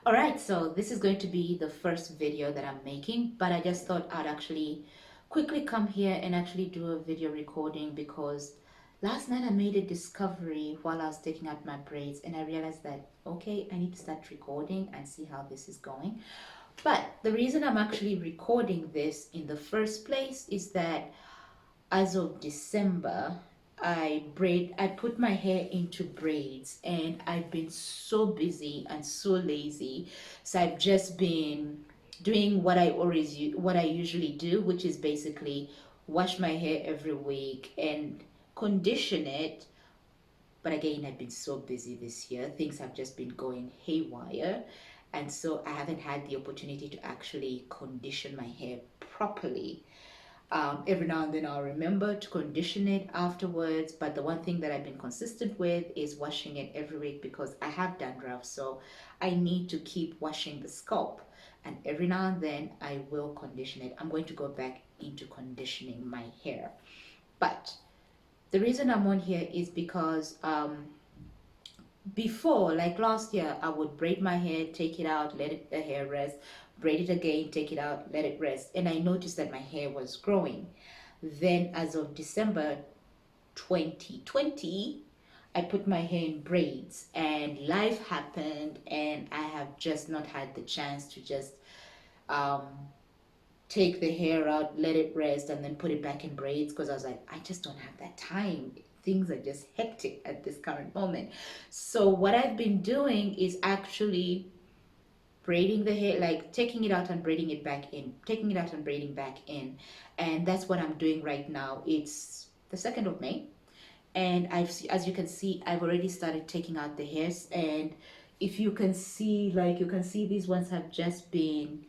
All right, so this is going to be the first video that I'm making, but I just thought I'd actually quickly come here and actually do a video recording because last night I made a discovery while I was taking out my braids and I realized that, okay, I need to start recording and see how this is going. But the reason I'm actually recording this in the first place is that as of December, I put my hair into braids and I've been so busy and so lazy. So I've just been doing what I usually do, which is basically wash my hair every week and condition it. But again, I've been so busy this year. Things have just been going haywire. And so I haven't had the opportunity to actually condition my hair properly. Every now and then I'll remember to condition it afterwards, but the one thing that I've been consistent with is washing it every week because I have dandruff, so I need to keep washing the scalp. And every now and then I will condition it. I'm going to go back into conditioning my hair. But the reason I'm on here is because before, like last year, I would braid my hair, take it out, the hair rest, braid it again, take it out, let it rest. And I noticed that my hair was growing. Then, as of December 2020, I put my hair in braids and life happened, and I have just not had the chance to just um, take the hair out, let it rest, and then put it back in braids because I was like, I just don't have that time. Things are just hectic at this current moment. So, what I've been doing is actually braiding the hair, like taking it out and braiding it back in, taking it out and braiding back in. And that's what I'm doing right now. It's the 2nd of May. And as you can see, I've already started taking out the hairs. And if you can see, like you can see, these ones have just been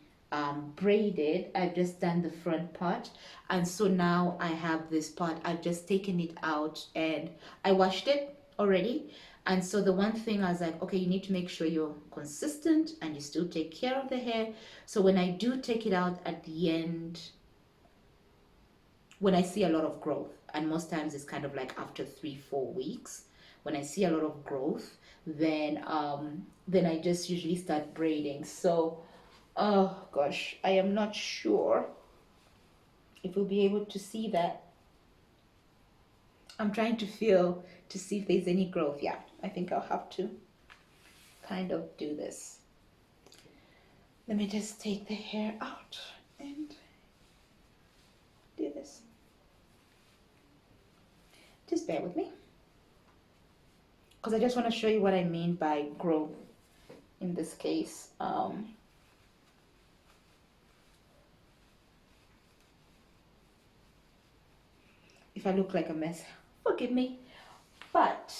braided. I've just done the front part, and so now I have this part. I've just taken it out and I washed it already. And so the one thing I was like, okay, you need to make sure you're consistent and you still take care of the hair. So when I do take it out at the end, when I see a lot of growth, and most times it's kind of like after 3, 4 weeks, when I see a lot of growth, then I just usually start braiding. So, oh gosh, I am not sure if we'll be able to see that. I'm trying to feel to see if there's any growth. Yeah, I think I'll have to kind of do this. Let me just take the hair out and do this. Just bear with me because I just want to show you what I mean by growth in this case. If I look like a mess, forgive me. But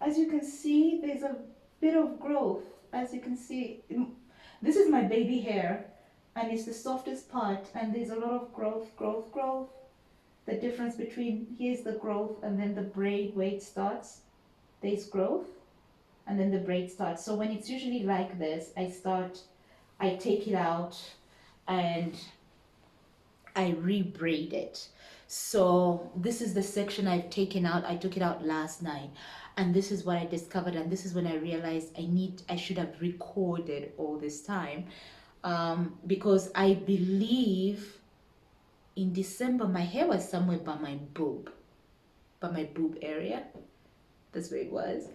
as you can see, there's a bit of growth. As you can see, this is my baby hair, and it's the softest part, and there's a lot of growth. The difference between here's the growth and then the braid where it starts, there's growth, and then the braid starts. So when it's usually like this, I take it out and I rebraid it. So this is the section I've taken out. I took it out last night, and this is what I discovered, and this is when I realized I should have recorded all this time, because I believe in December my hair was somewhere by my boob area. That's where it was.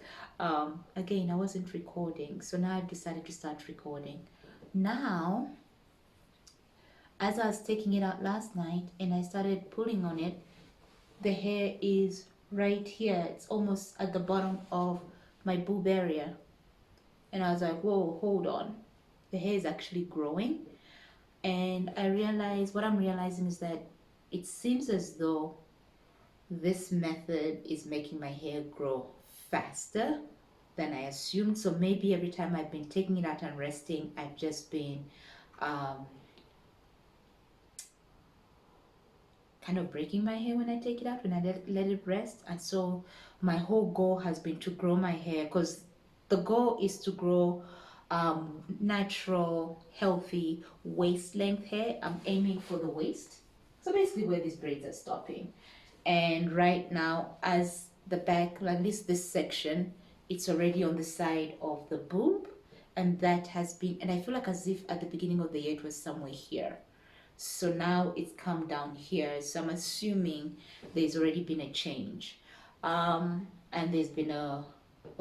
Again, I wasn't recording, so now I've decided to start recording. Now, as I was taking it out last night and I started pulling on it, the hair is right here. It's almost at the bottom of my boob area. And I was like, whoa, hold on. The hair is actually growing. And what I'm realizing is that it seems as though this method is making my hair grow faster than I assumed. So maybe every time I've been taking it out and resting, I've just been um, kind of breaking my hair when I take it out, when I let it rest. And so my whole goal has been to grow my hair because the goal is to grow natural, healthy waist length hair. I'm aiming for the waist. So basically where these braids are stopping. And right now, as the back, at least this section, it's already on the side of the boob, and that has been, and I feel like as if at the beginning of the year it was somewhere here. So now it's come down here. So I'm assuming there's already been a change. And there's been a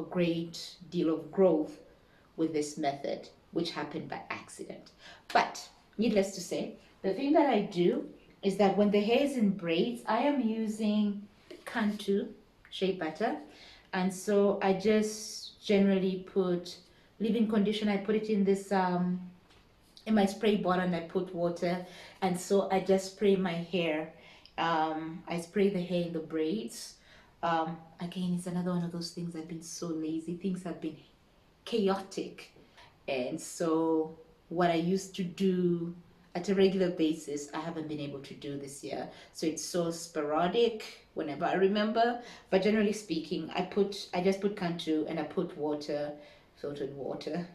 great deal of growth with this method, which happened by accident. But needless to say, the thing that I do is that when the hair is in braids, I am using Cantu shea butter. And so I just generally put leave-in conditioner. I put it in this in my spray bottle and I put water, and so I just spray my hair. I spray the hair in the braids. Again, it's another one of those things. I've been so lazy. Things have been chaotic, and so what I used to do at a regular basis, I haven't been able to do this year. So it's so sporadic whenever I remember. But generally speaking, I just put Cantu and I put water, filtered water,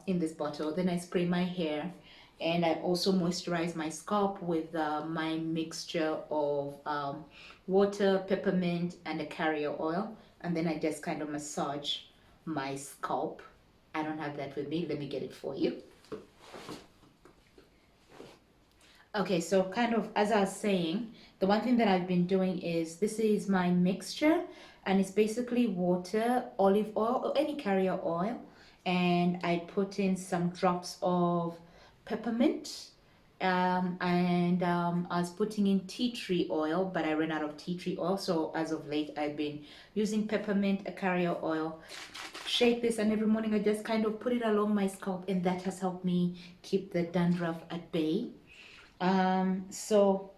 in this bottle. Then I spray my hair, and I also moisturize my scalp with my mixture of water, peppermint, and a carrier oil. And then I just kind of massage my scalp. I don't have that with me. Let me get it for you. Okay, so kind of as I was saying, the one thing that I've been doing is this is my mixture, and it's basically water, olive oil, or any carrier oil, and I put in some drops of peppermint, and I was putting in tea tree oil, but I ran out of tea tree oil, so as of late I've been using peppermint, a carrier oil. Shake this, and every morning I just kind of put it along my scalp, and that has helped me keep the dandruff at bay. So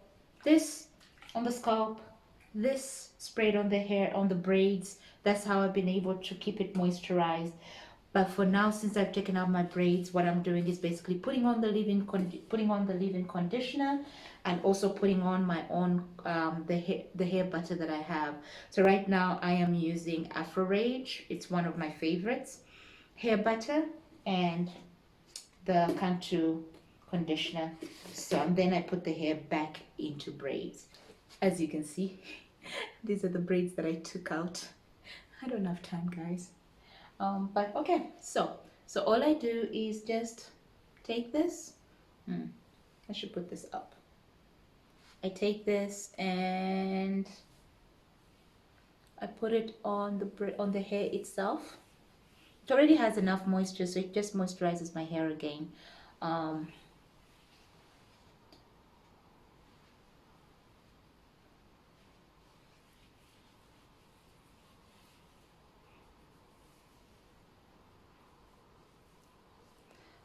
this on the scalp, this sprayed on the hair, on the braids. That's how I've been able to keep it moisturized. But for now, since I've taken out my braids, what I'm doing is basically putting on the leave-in conditioner, and also putting on my own the hair butter that I have. So right now I am using Afro Rage. It's one of my favorites. Hair butter and the Cantu conditioner. So and then I put the hair back into braids. As you can see, these are the braids that I took out. I don't have time, guys. But okay, so all I do is just take this. I should put this up. I take this and I put it on the hair itself. It already has enough moisture, so it just moisturizes my hair again.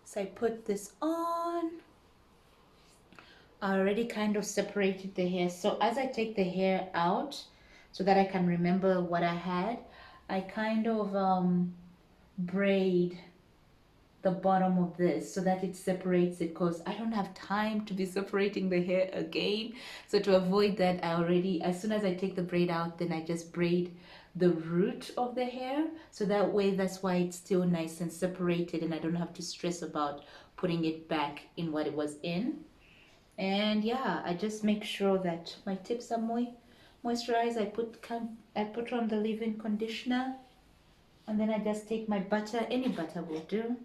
So I put this on. I already kind of separated the hair. So as I take the hair out, so that I can remember what I had, I kind of braid the bottom of this so that it separates it, because I don't have time to be separating the hair again. So to avoid that, I already, as soon as I take the braid out, then I just braid the root of the hair, so that way, that's why it's still nice and separated, and I don't have to stress about putting it back in what it was in. And yeah, I just make sure that my tips are moisturized. I put on the leave-in conditioner, and then I just take my butter, any butter will do,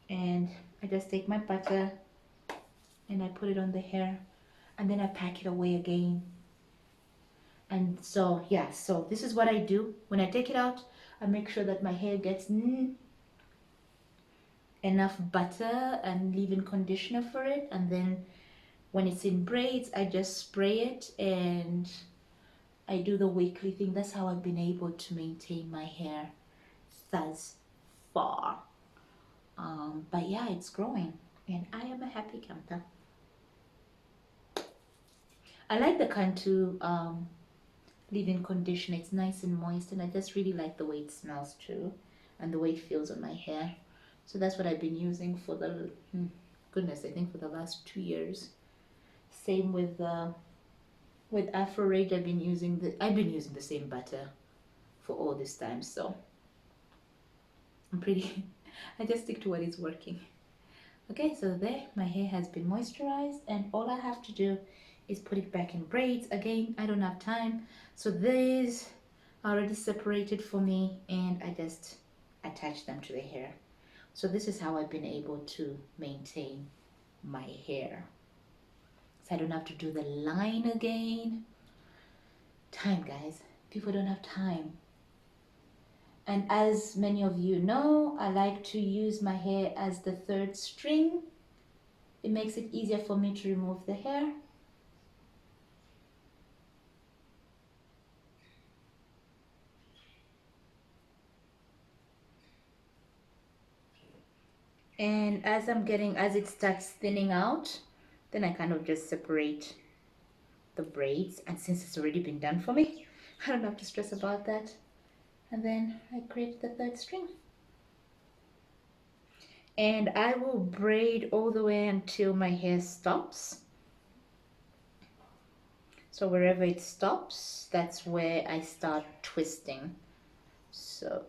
and I just take my butter and I put it on the hair, and then I pack it away again. And so yeah, so this is what I do. When I take it out, I make sure that my hair gets enough butter and leave-in conditioner for it, and then when it's in braids, I just spray it and I do the weekly thing. That's how I've been able to maintain my hair thus far. But yeah, it's growing, and I am a happy camper. I like the Cantu leave-in conditioner. It's nice and moist, and I just really like the way it smells too, and the way it feels on my hair. So that's what I've been using for the goodness, I think for the last 2 years. Same with Afro Rage. I've been using the same butter for all this time, so I'm pretty I just stick to what is working. Okay, so there, my hair has been moisturized, and all I have to do is put it back in braids. Again, I don't have time, so these already separated for me, and I just attach them to the hair. So this is how I've been able to maintain my hair. So I don't have to do the line again. Time, guys. People don't have time. And as many of you know, I like to use my hair as the third string. It makes it easier for me to remove the hair. And as it starts thinning out, then I kind of just separate the braids. And since it's already been done for me, I don't have to stress about that. And then I create the third string. And I will braid all the way until my hair stops. So wherever it stops, that's where I start twisting. So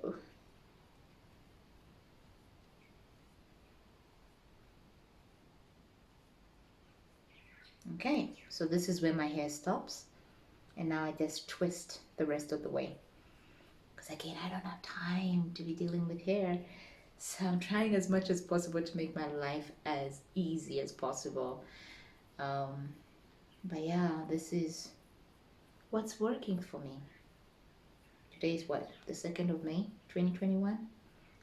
okay, so this is where my hair stops, and now I just twist the rest of the way, because again, I don't have time to be dealing with hair, so I'm trying as much as possible to make my life as easy as possible. But yeah, this is what's working for me. Today is what, the 2nd of May 2021,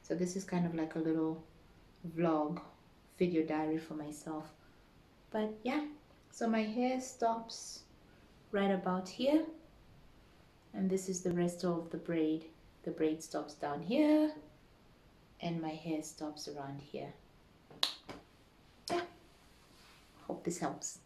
so this is kind of like a little vlog video diary for myself. But yeah, so my hair stops right about here, and this is the rest of the braid. The braid stops down here, and my hair stops around here. Yeah, hope this helps.